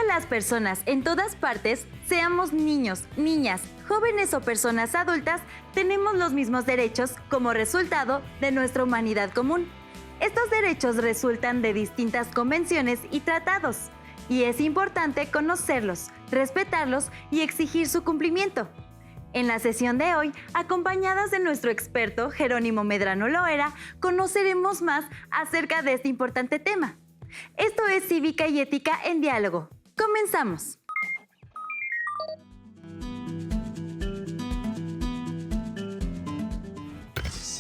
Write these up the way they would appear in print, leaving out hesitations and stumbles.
Todas las personas en todas partes, seamos niños, niñas, jóvenes o personas adultas, tenemos los mismos derechos como resultado de nuestra humanidad común. Estos derechos resultan de distintas convenciones y tratados, y es importante conocerlos, respetarlos y exigir su cumplimiento. En la sesión de hoy, acompañadas de nuestro experto Jerónimo Medrano Loera, conoceremos más acerca de este importante tema. Esto es Cívica y Ética en Diálogo. ¡Comenzamos!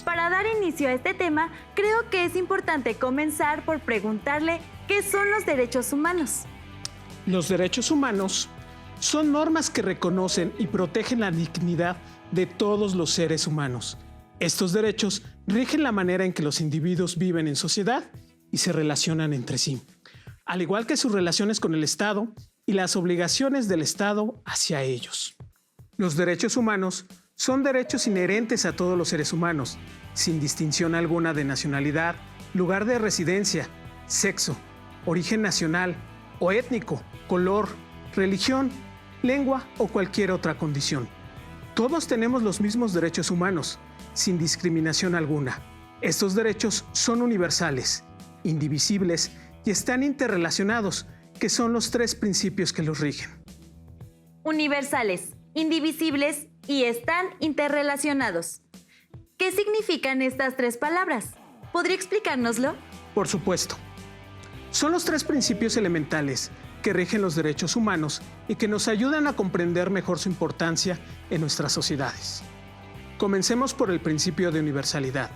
Para dar inicio a este tema, creo que es importante comenzar por preguntarle ¿qué son los derechos humanos? Los derechos humanos son normas que reconocen y protegen la dignidad de todos los seres humanos. Estos derechos rigen la manera en que los individuos viven en sociedad y se relacionan entre sí, al igual que sus relaciones con el Estado y las obligaciones del Estado hacia ellos. Los derechos humanos son derechos inherentes a todos los seres humanos, sin distinción alguna de nacionalidad, lugar de residencia, sexo, origen nacional o étnico, color, religión, lengua o cualquier otra condición. Todos tenemos los mismos derechos humanos, sin discriminación alguna. Estos derechos son universales, indivisibles y están interrelacionados, que son los tres principios que los rigen. Universales, indivisibles y están interrelacionados. ¿Qué significan estas tres palabras? ¿Podría explicárnoslo? Por supuesto. Son los tres principios elementales que rigen los derechos humanos y que nos ayudan a comprender mejor su importancia en nuestras sociedades. Comencemos por el principio de universalidad.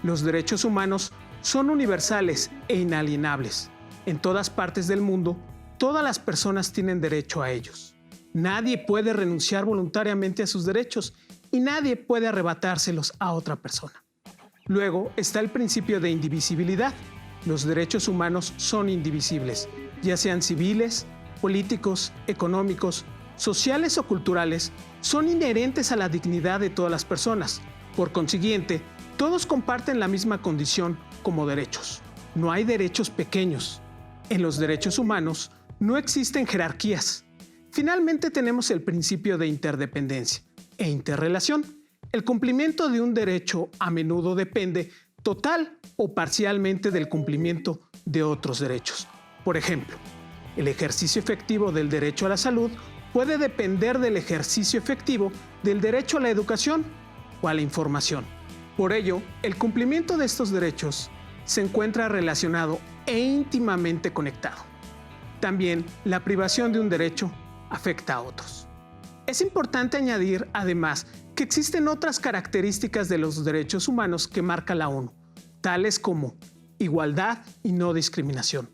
Los derechos humanos son universales e inalienables. En todas partes del mundo, todas las personas tienen derecho a ellos. Nadie puede renunciar voluntariamente a sus derechos y nadie puede arrebatárselos a otra persona. Luego está el principio de indivisibilidad. Los derechos humanos son indivisibles, ya sean civiles, políticos, económicos, sociales o culturales, son inherentes a la dignidad de todas las personas. Por consiguiente, todos comparten la misma condición como derechos. No hay derechos pequeños. En los derechos humanos no existen jerarquías. Finalmente tenemos el principio de interdependencia e interrelación. El cumplimiento de un derecho a menudo depende total o parcialmente del cumplimiento de otros derechos. Por ejemplo, el ejercicio efectivo del derecho a la salud puede depender del ejercicio efectivo del derecho a la educación o a la información. Por ello, el cumplimiento de estos derechos se encuentra relacionado e íntimamente conectado. También, la privación de un derecho afecta a otros. Es importante añadir, además, que existen otras características de los derechos humanos que marca la ONU, tales como igualdad y no discriminación.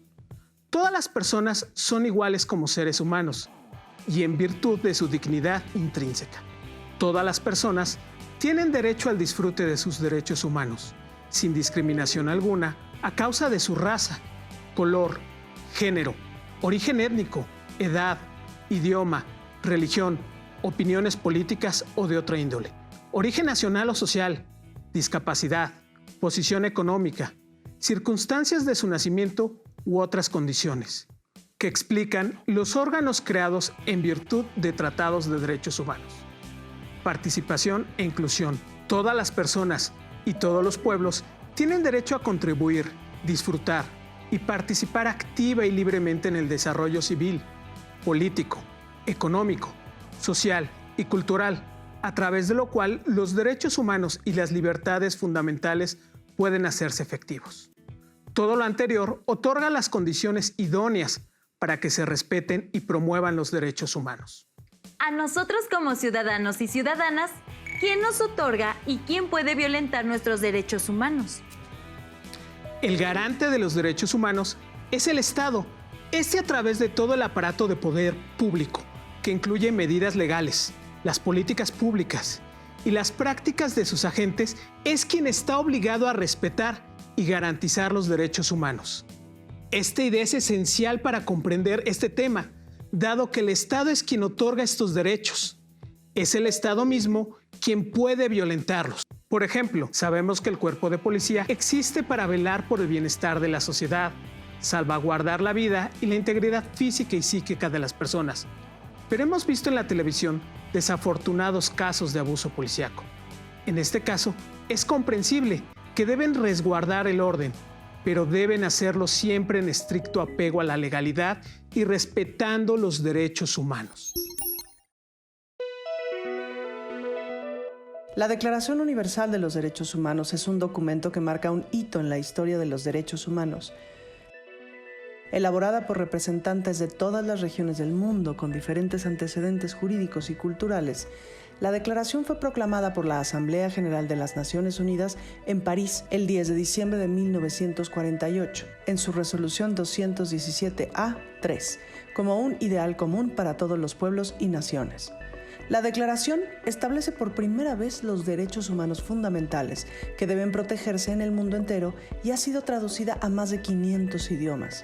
Todas las personas son iguales como seres humanos y en virtud de su dignidad intrínseca. Todas las personas tienen derecho al disfrute de sus derechos humanos, sin discriminación alguna, a causa de su raza, color, género, origen étnico, edad, idioma, religión, opiniones políticas o de otra índole, origen nacional o social, discapacidad, posición económica, circunstancias de su nacimiento u otras condiciones, que explican los órganos creados en virtud de tratados de derechos humanos. Participación e inclusión. Todas las personas y todos los pueblos tienen derecho a contribuir, disfrutar y participar activa y libremente en el desarrollo civil, político, económico, social y cultural, a través de lo cual los derechos humanos y las libertades fundamentales pueden hacerse efectivos. Todo lo anterior otorga las condiciones idóneas para que se respeten y promuevan los derechos humanos. A nosotros como ciudadanos y ciudadanas, ¿quién nos otorga y quién puede violentar nuestros derechos humanos? El garante de los derechos humanos es el Estado, a través de todo el aparato de poder público, que incluye medidas legales, las políticas públicas y las prácticas de sus agentes, es quien está obligado a respetar y garantizar los derechos humanos. Esta idea es esencial para comprender este tema, dado que el Estado es quien otorga estos derechos. Es el Estado mismo quien puede violentarlos. Por ejemplo, sabemos que el cuerpo de policía existe para velar por el bienestar de la sociedad, salvaguardar la vida y la integridad física y psíquica de las personas. Pero hemos visto en la televisión desafortunados casos de abuso policíaco. En este caso, es comprensible que deben resguardar el orden, pero deben hacerlo siempre en estricto apego a la legalidad y respetando los derechos humanos. La Declaración Universal de los Derechos Humanos es un documento que marca un hito en la historia de los derechos humanos. Elaborada por representantes de todas las regiones del mundo con diferentes antecedentes jurídicos y culturales, la declaración fue proclamada por la Asamblea General de las Naciones Unidas en París el 10 de diciembre de 1948, en su resolución 217A-3, como un ideal común para todos los pueblos y naciones. La declaración establece por primera vez los derechos humanos fundamentales que deben protegerse en el mundo entero y ha sido traducida a más de 500 idiomas.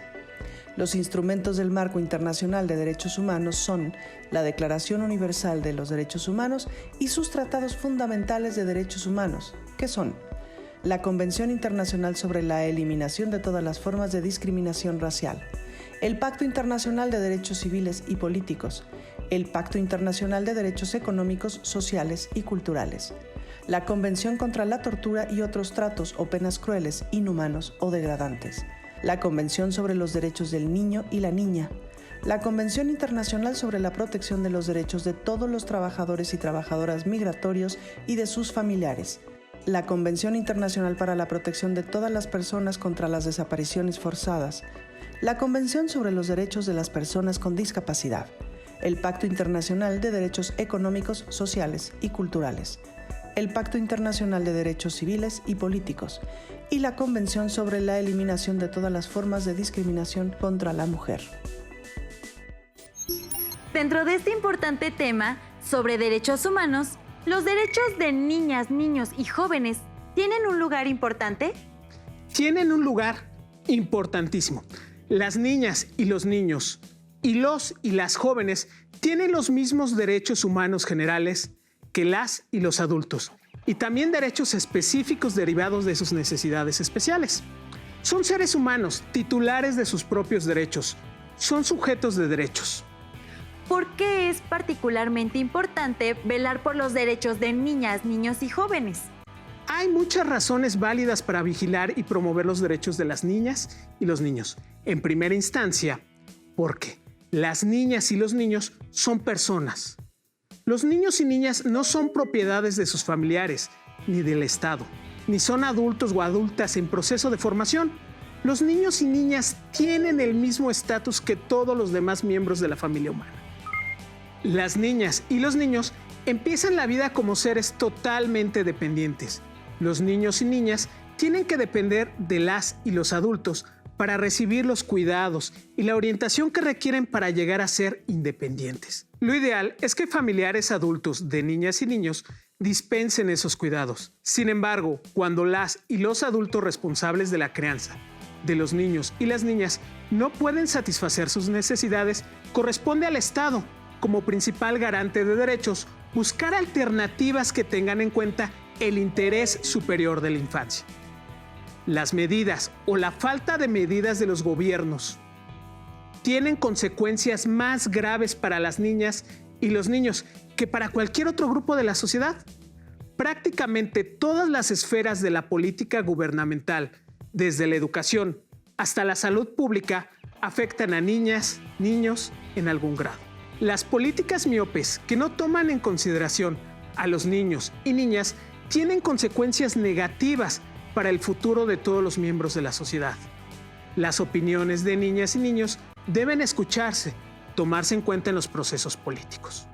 Los instrumentos del Marco Internacional de Derechos Humanos son la Declaración Universal de los Derechos Humanos y sus tratados fundamentales de derechos humanos, que son la Convención Internacional sobre la Eliminación de todas las formas de discriminación racial, el Pacto Internacional de Derechos Civiles y Políticos, el Pacto Internacional de Derechos Económicos, Sociales y Culturales, la Convención contra la Tortura y otros tratos o penas crueles, inhumanos o degradantes, la Convención sobre los Derechos del Niño y la Niña, la Convención Internacional sobre la Protección de los Derechos de todos los trabajadores y trabajadoras migratorios y de sus familiares, la Convención Internacional para la Protección de todas las personas contra las desapariciones forzadas, la Convención sobre los Derechos de las Personas con Discapacidad, el Pacto Internacional de Derechos Económicos, Sociales y Culturales, el Pacto Internacional de Derechos Civiles y Políticos y la Convención sobre la Eliminación de todas las formas de discriminación contra la mujer. Dentro de este importante tema sobre derechos humanos, ¿los derechos de niñas, niños y jóvenes tienen un lugar importante? Tienen un lugar importantísimo. Las niñas y los niños y los y las jóvenes tienen los mismos derechos humanos generales que las y los adultos, y también derechos específicos derivados de sus necesidades especiales. Son seres humanos, titulares de sus propios derechos. Son sujetos de derechos. ¿Por qué es particularmente importante velar por los derechos de niñas, niños y jóvenes? Hay muchas razones válidas para vigilar y promover los derechos de las niñas y los niños. En primera instancia, porque las niñas y los niños son personas. Los niños y niñas no son propiedades de sus familiares, ni del Estado, ni son adultos o adultas en proceso de formación. Los niños y niñas tienen el mismo estatus que todos los demás miembros de la familia humana. Las niñas y los niños empiezan la vida como seres totalmente dependientes. Los niños y niñas tienen que depender de las y los adultos para recibir los cuidados y la orientación que requieren para llegar a ser independientes. Lo ideal es que familiares adultos de niñas y niños dispensen esos cuidados. Sin embargo, cuando las y los adultos responsables de la crianza de los niños y las niñas no pueden satisfacer sus necesidades, corresponde al Estado, como principal garante de derechos, buscar alternativas que tengan en cuenta el interés superior de la infancia. Las medidas o la falta de medidas de los gobiernos tienen consecuencias más graves para las niñas y los niños que para cualquier otro grupo de la sociedad. Prácticamente todas las esferas de la política gubernamental, desde la educación hasta la salud pública, afectan a niñas, niños en algún grado. Las políticas miopes que no toman en consideración a los niños y niñas tienen consecuencias negativas para el futuro de todos los miembros de la sociedad. Las opiniones de niñas y niños deben escucharse, tomarse en cuenta en los procesos políticos.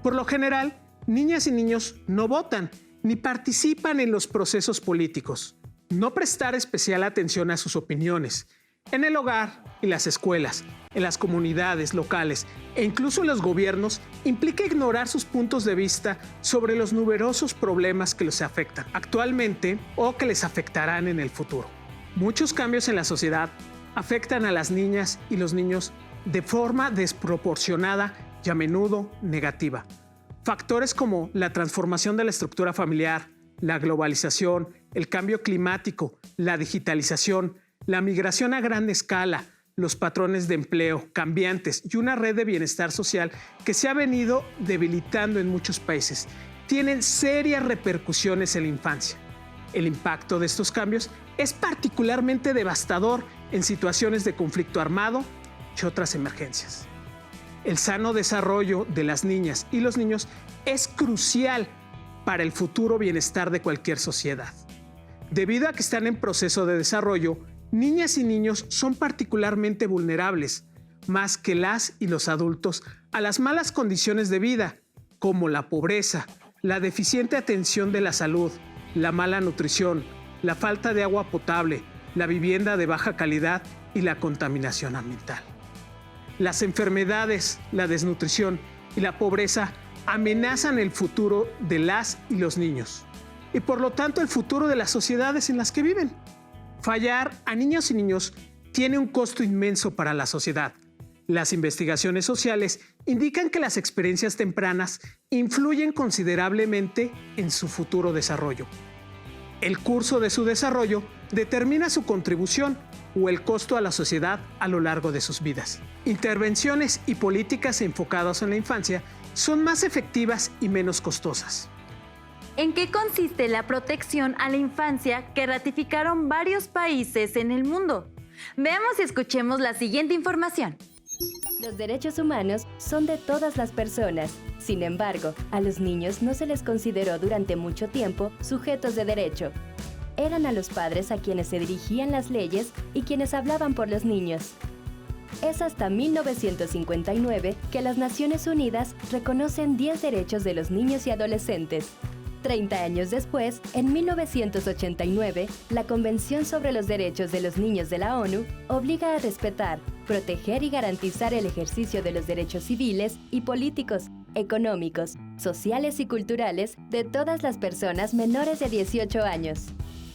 Por lo general, niñas y niños no votan ni participan en los procesos políticos. No prestar especial atención a sus opiniones en el hogar y las escuelas, en las comunidades locales e incluso en los gobiernos implica ignorar sus puntos de vista sobre los numerosos problemas que los afectan actualmente o que les afectarán en el futuro. Muchos cambios en la sociedad afectan a las niñas y los niños de forma desproporcionada y a menudo negativa. Factores como la transformación de la estructura familiar, la globalización, el cambio climático, la digitalización, La migración a gran escala, los patrones de empleo cambiantes y una red de bienestar social que se ha venido debilitando en muchos países tienen serias repercusiones en la infancia. El impacto de estos cambios es particularmente devastador en situaciones de conflicto armado y otras emergencias. El sano desarrollo de las niñas y los niños es crucial para el futuro bienestar de cualquier sociedad. Debido a que están en proceso de desarrollo, niñas y niños son particularmente vulnerables, más que las y los adultos, a las malas condiciones de vida, como la pobreza, la deficiente atención de la salud, la mala nutrición, la falta de agua potable, la vivienda de baja calidad y la contaminación ambiental. Las enfermedades, la desnutrición y la pobreza amenazan el futuro de las y los niños, y por lo tanto el futuro de las sociedades en las que viven. Fallar a niños y niños tiene un costo inmenso para la sociedad. Las investigaciones sociales indican que las experiencias tempranas influyen considerablemente en su futuro desarrollo. El curso de su desarrollo determina su contribución o el costo a la sociedad a lo largo de sus vidas. Intervenciones y políticas enfocadas en la infancia son más efectivas y menos costosas. ¿En qué consiste la protección a la infancia que ratificaron varios países en el mundo? Veamos y escuchemos la siguiente información. Los derechos humanos son de todas las personas. Sin embargo, a los niños no se les consideró durante mucho tiempo sujetos de derecho. Eran a los padres a quienes se dirigían las leyes y quienes hablaban por los niños. Es hasta 1959 que las Naciones Unidas reconocen 10 derechos de los niños y adolescentes. 30 años después, en 1989, la Convención sobre los Derechos de los Niños de la ONU obliga a respetar, proteger y garantizar el ejercicio de los derechos civiles y políticos, económicos, sociales y culturales de todas las personas menores de 18 años.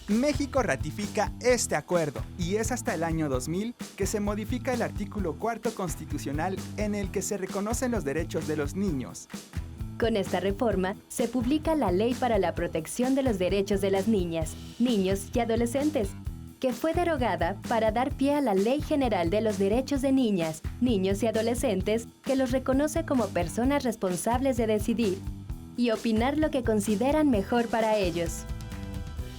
México ratifica este acuerdo y es hasta el año 2000 que se modifica el artículo 4 constitucional en el que se reconocen los derechos de los niños. Con esta reforma, se publica la Ley para la Protección de los Derechos de las Niñas, Niños y Adolescentes, que fue derogada para dar pie a la Ley General de los Derechos de Niñas, Niños y Adolescentes, que los reconoce como personas responsables de decidir y opinar lo que consideran mejor para ellos.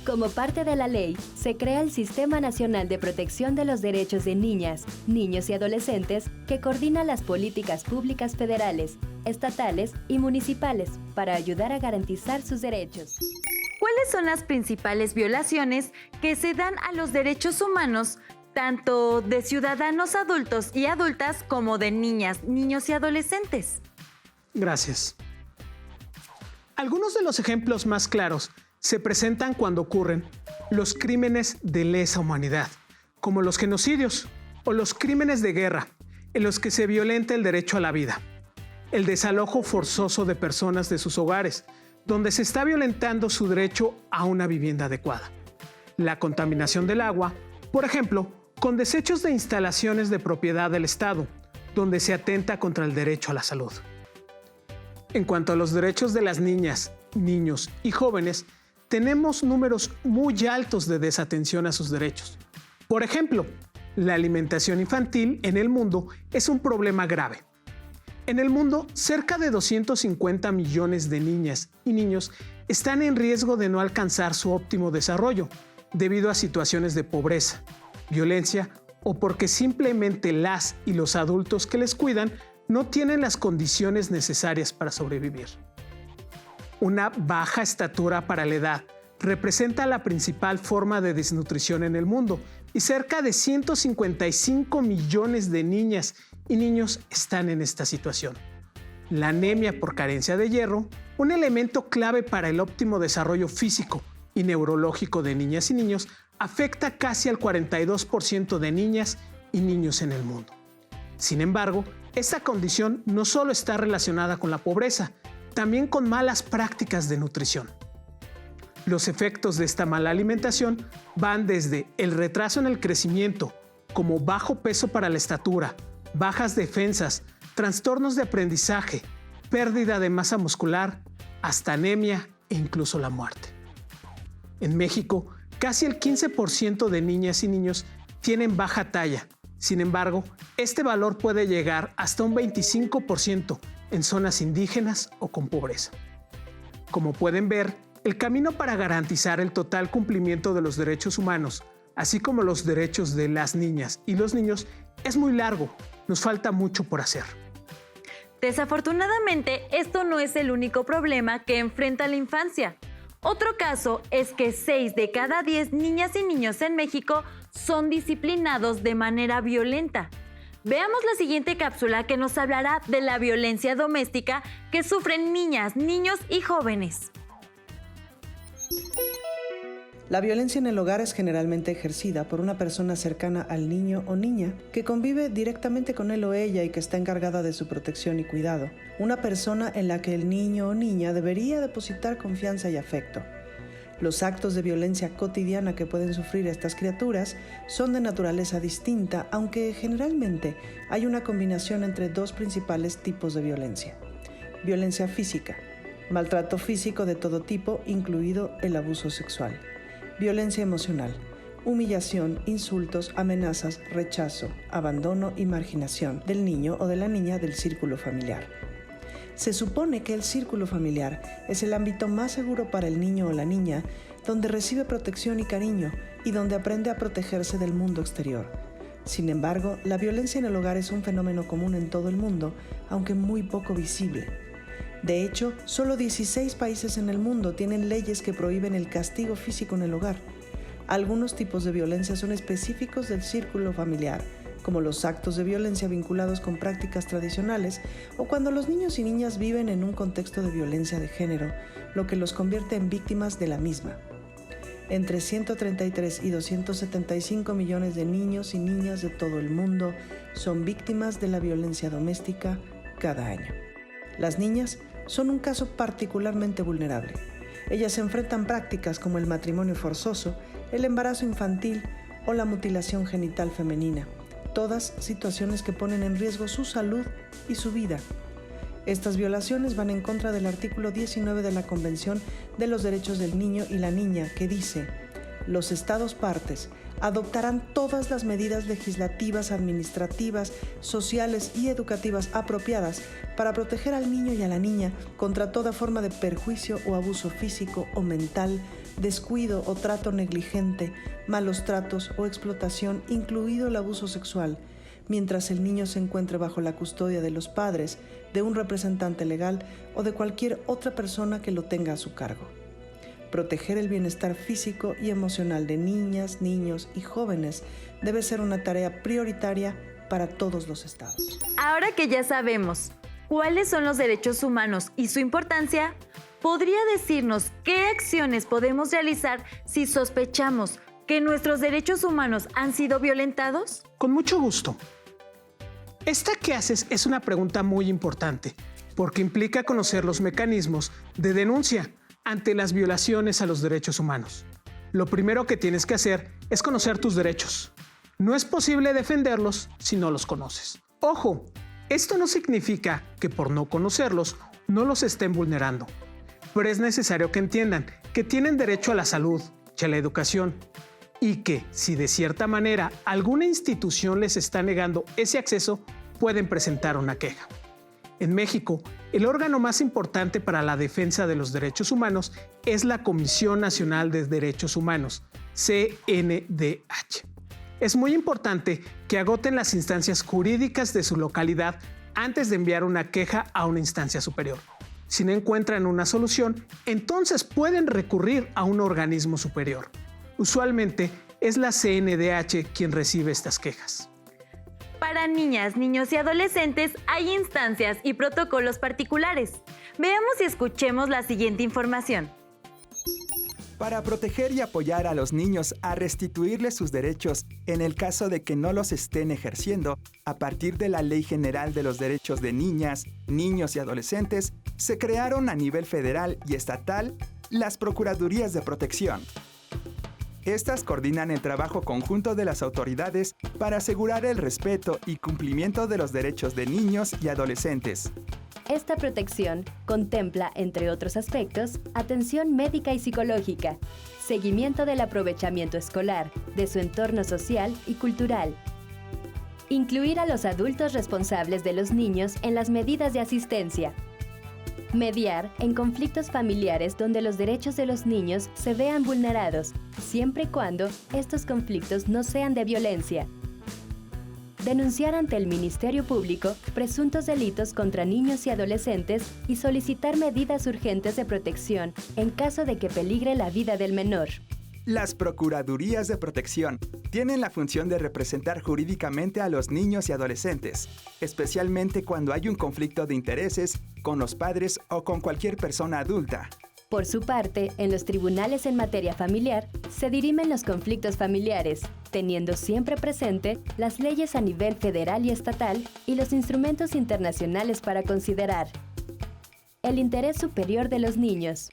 Como parte de la ley, se crea el Sistema Nacional de Protección de los Derechos de Niñas, Niños y Adolescentes, que coordina las políticas públicas federales, estatales y municipales para ayudar a garantizar sus derechos. ¿Cuáles son las principales violaciones que se dan a los derechos humanos, tanto de ciudadanos adultos y adultas como de niñas, niños y adolescentes? Gracias. Algunos de los ejemplos más claros se presentan cuando ocurren los crímenes de lesa humanidad, como los genocidios o los crímenes de guerra, en los que se violenta el derecho a la vida, el desalojo forzoso de personas de sus hogares, donde se está violentando su derecho a una vivienda adecuada, la contaminación del agua, por ejemplo, con desechos de instalaciones de propiedad del Estado, donde se atenta contra el derecho a la salud. En cuanto a los derechos de las niñas, niños y jóvenes, tenemos números muy altos de desatención a sus derechos. Por ejemplo, la alimentación infantil en el mundo es un problema grave. En el mundo, cerca de 250 millones de niñas y niños están en riesgo de no alcanzar su óptimo desarrollo debido a situaciones de pobreza, violencia o porque simplemente las y los adultos que les cuidan no tienen las condiciones necesarias para sobrevivir. Una baja estatura para la edad representa la principal forma de desnutrición en el mundo y cerca de 155 millones de niñas y niños están en esta situación. La anemia por carencia de hierro, un elemento clave para el óptimo desarrollo físico y neurológico de niñas y niños, afecta casi al 42% de niñas y niños en el mundo. Sin embargo, esta condición no solo está relacionada con la pobreza, también con malas prácticas de nutrición. Los efectos de esta mala alimentación van desde el retraso en el crecimiento, como bajo peso para la estatura, bajas defensas, trastornos de aprendizaje, pérdida de masa muscular, hasta anemia e incluso la muerte. En México, casi el 15% de niñas y niños tienen baja talla. Sin embargo, este valor puede llegar hasta un 25% en zonas indígenas o con pobreza. Como pueden ver, el camino para garantizar el total cumplimiento de los derechos humanos, así como los derechos de las niñas y los niños, es muy largo. Nos falta mucho por hacer. Desafortunadamente, esto no es el único problema que enfrenta la infancia. Otro caso es que 6 de cada 10 niñas y niños en México son disciplinados de manera violenta. Veamos la siguiente cápsula que nos hablará de la violencia doméstica que sufren niñas, niños y jóvenes. La violencia en el hogar es generalmente ejercida por una persona cercana al niño o niña que convive directamente con él o ella y que está encargada de su protección y cuidado. Una persona en la que el niño o niña debería depositar confianza y afecto. Los actos de violencia cotidiana que pueden sufrir estas criaturas son de naturaleza distinta, aunque generalmente hay una combinación entre dos principales tipos de violencia. Violencia física, maltrato físico de todo tipo, incluido el abuso sexual. Violencia emocional, humillación, insultos, amenazas, rechazo, abandono y marginación del niño o de la niña del círculo familiar. Se supone que el círculo familiar es el ámbito más seguro para el niño o la niña, donde recibe protección y cariño y donde aprende a protegerse del mundo exterior. Sin embargo, la violencia en el hogar es un fenómeno común en todo el mundo, aunque muy poco visible. De hecho, solo 16 países en el mundo tienen leyes que prohíben el castigo físico en el hogar. Algunos tipos de violencia son específicos del círculo familiar, como los actos de violencia vinculados con prácticas tradicionales o cuando los niños y niñas viven en un contexto de violencia de género, lo que los convierte en víctimas de la misma. Entre 133 y 275 millones de niños y niñas de todo el mundo son víctimas de la violencia doméstica cada año. Las niñas son un caso particularmente vulnerable. Ellas se enfrentan prácticas como el matrimonio forzoso, el embarazo infantil o la mutilación genital femenina, todas situaciones que ponen en riesgo su salud y su vida. Estas violaciones van en contra del artículo 19 de la Convención de los Derechos del Niño y la Niña, que dice: los Estados partes adoptarán todas las medidas legislativas, administrativas, sociales y educativas apropiadas para proteger al niño y a la niña contra toda forma de perjuicio o abuso físico o mental, descuido o trato negligente, malos tratos o explotación, incluido el abuso sexual, mientras el niño se encuentre bajo la custodia de los padres, de un representante legal o de cualquier otra persona que lo tenga a su cargo. Proteger el bienestar físico y emocional de niñas, niños y jóvenes debe ser una tarea prioritaria para todos los estados. Ahora que ya sabemos cuáles son los derechos humanos y su importancia, ¿podría decirnos qué acciones podemos realizar si sospechamos que nuestros derechos humanos han sido violentados? Con mucho gusto. Esta que haces es una pregunta muy importante, porque implica conocer los mecanismos de denuncia ante las violaciones a los derechos humanos. Lo primero que tienes que hacer es conocer tus derechos. No es posible defenderlos si no los conoces. Ojo, esto no significa que por no conocerlos no los estén vulnerando, pero es necesario que entiendan que tienen derecho a la salud y a la educación, y que si de cierta manera alguna institución les está negando ese acceso, pueden presentar una queja. En México, el órgano más importante para la defensa de los derechos humanos es la Comisión Nacional de Derechos Humanos, CNDH. Es muy importante que agoten las instancias jurídicas de su localidad antes de enviar una queja a una instancia superior. Si no encuentran una solución, entonces pueden recurrir a un organismo superior. Usualmente es la CNDH quien recibe estas quejas. Para niñas, niños y adolescentes hay instancias y protocolos particulares. Veamos y escuchemos la siguiente información. Para proteger y apoyar a los niños a restituirles sus derechos en el caso de que no los estén ejerciendo, a partir de la Ley General de los Derechos de Niñas, Niños y Adolescentes, se crearon a nivel federal y estatal las Procuradurías de Protección. Estas coordinan el trabajo conjunto de las autoridades para asegurar el respeto y cumplimiento de los derechos de niños y adolescentes. Esta protección contempla, entre otros aspectos, atención médica y psicológica, Seguimiento del aprovechamiento escolar, de su entorno social y cultural. Incluir a los adultos responsables de los niños en las medidas de asistencia. Mediar en conflictos familiares donde los derechos de los niños se vean vulnerados, siempre y cuando estos conflictos no sean de violencia. Denunciar ante el Ministerio Público presuntos delitos contra niños y adolescentes y solicitar medidas urgentes de protección en caso de que peligre la vida del menor. Las Procuradurías de Protección tienen la función de representar jurídicamente a los niños y adolescentes, especialmente cuando hay un conflicto de intereses con los padres o con cualquier persona adulta. Por su parte, en los tribunales en materia familiar, se dirimen los conflictos familiares, teniendo siempre presente las leyes a nivel federal y estatal y los instrumentos internacionales para considerar. El interés superior de los niños.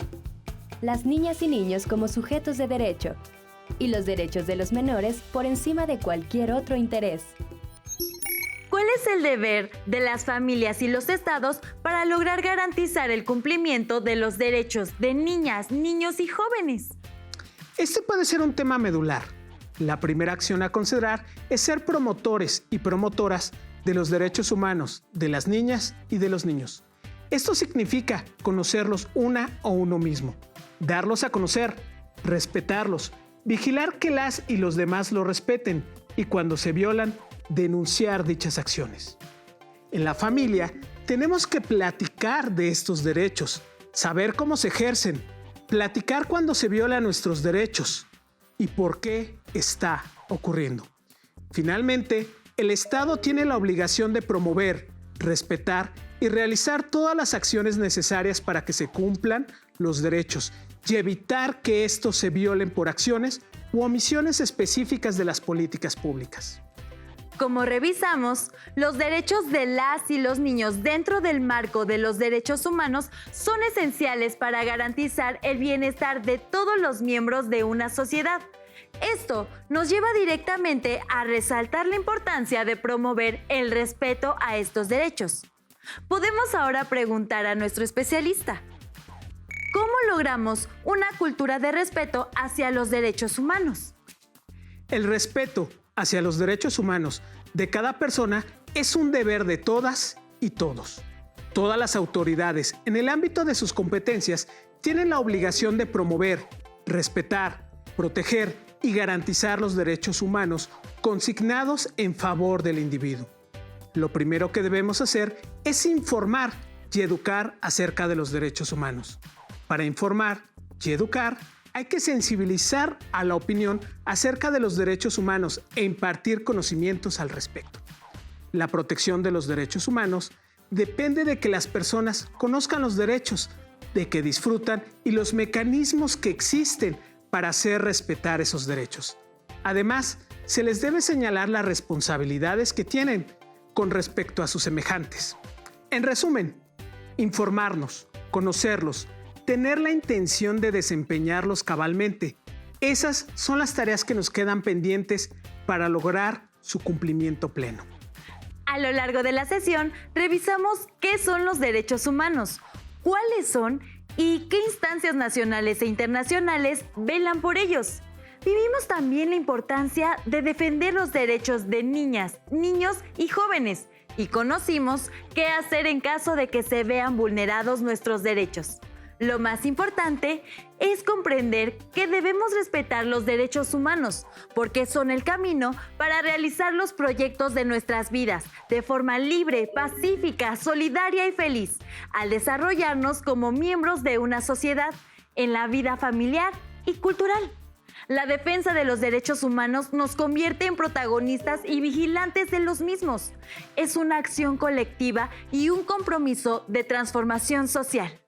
Las niñas y niños como sujetos de derecho, y los derechos de los menores por encima de cualquier otro interés. ¿Cuál es el deber de las familias y los estados para lograr garantizar el cumplimiento de los derechos de niñas, niños y jóvenes? Este puede ser un tema medular. La primera acción a considerar es ser promotores y promotoras de los derechos humanos de las niñas y de los niños. Esto significa conocerlos una o uno mismo, darlos a conocer, respetarlos, vigilar que las y los demás lo respeten y cuando se violan, denunciar dichas acciones. En la familia tenemos que platicar de estos derechos, saber cómo se ejercen, platicar cuando se violan nuestros derechos y por qué está ocurriendo. Finalmente, el Estado tiene la obligación de promover, respetar y realizar todas las acciones necesarias para que se cumplan los derechos y evitar que estos se violen por acciones u omisiones específicas de las políticas públicas. Como revisamos, los derechos de las y los niños dentro del marco de los derechos humanos son esenciales para garantizar el bienestar de todos los miembros de una sociedad. Esto nos lleva directamente a resaltar la importancia de promover el respeto a estos derechos. Podemos ahora preguntar a nuestro especialista: ¿cómo logramos una cultura de respeto hacia los derechos humanos? El respeto hacia los derechos humanos de cada persona es un deber de todas y todos. Todas las autoridades, en el ámbito de sus competencias, tienen la obligación de promover, respetar, proteger y garantizar los derechos humanos consignados en favor del individuo. Lo primero que debemos hacer es informar y educar acerca de los derechos humanos. Para informar y educar, hay que sensibilizar a la opinión acerca de los derechos humanos e impartir conocimientos al respecto. La protección de los derechos humanos depende de que las personas conozcan los derechos, de que disfrutan y los mecanismos que existen para hacer respetar esos derechos. Además, se les debe señalar las responsabilidades que tienen con respecto a sus semejantes. En resumen, informarnos, conocerlos, tener la intención de desempeñarlos cabalmente. Esas son las tareas que nos quedan pendientes para lograr su cumplimiento pleno. A lo largo de la sesión, revisamos qué son los derechos humanos, cuáles son y qué instancias nacionales e internacionales velan por ellos. Vivimos también la importancia de defender los derechos de niñas, niños y jóvenes y conocimos qué hacer en caso de que se vean vulnerados nuestros derechos. Lo más importante es comprender que debemos respetar los derechos humanos, porque son el camino para realizar los proyectos de nuestras vidas de forma libre, pacífica, solidaria y feliz, al desarrollarnos como miembros de una sociedad en la vida familiar y cultural. La defensa de los derechos humanos nos convierte en protagonistas y vigilantes de los mismos. Es una acción colectiva y un compromiso de transformación social.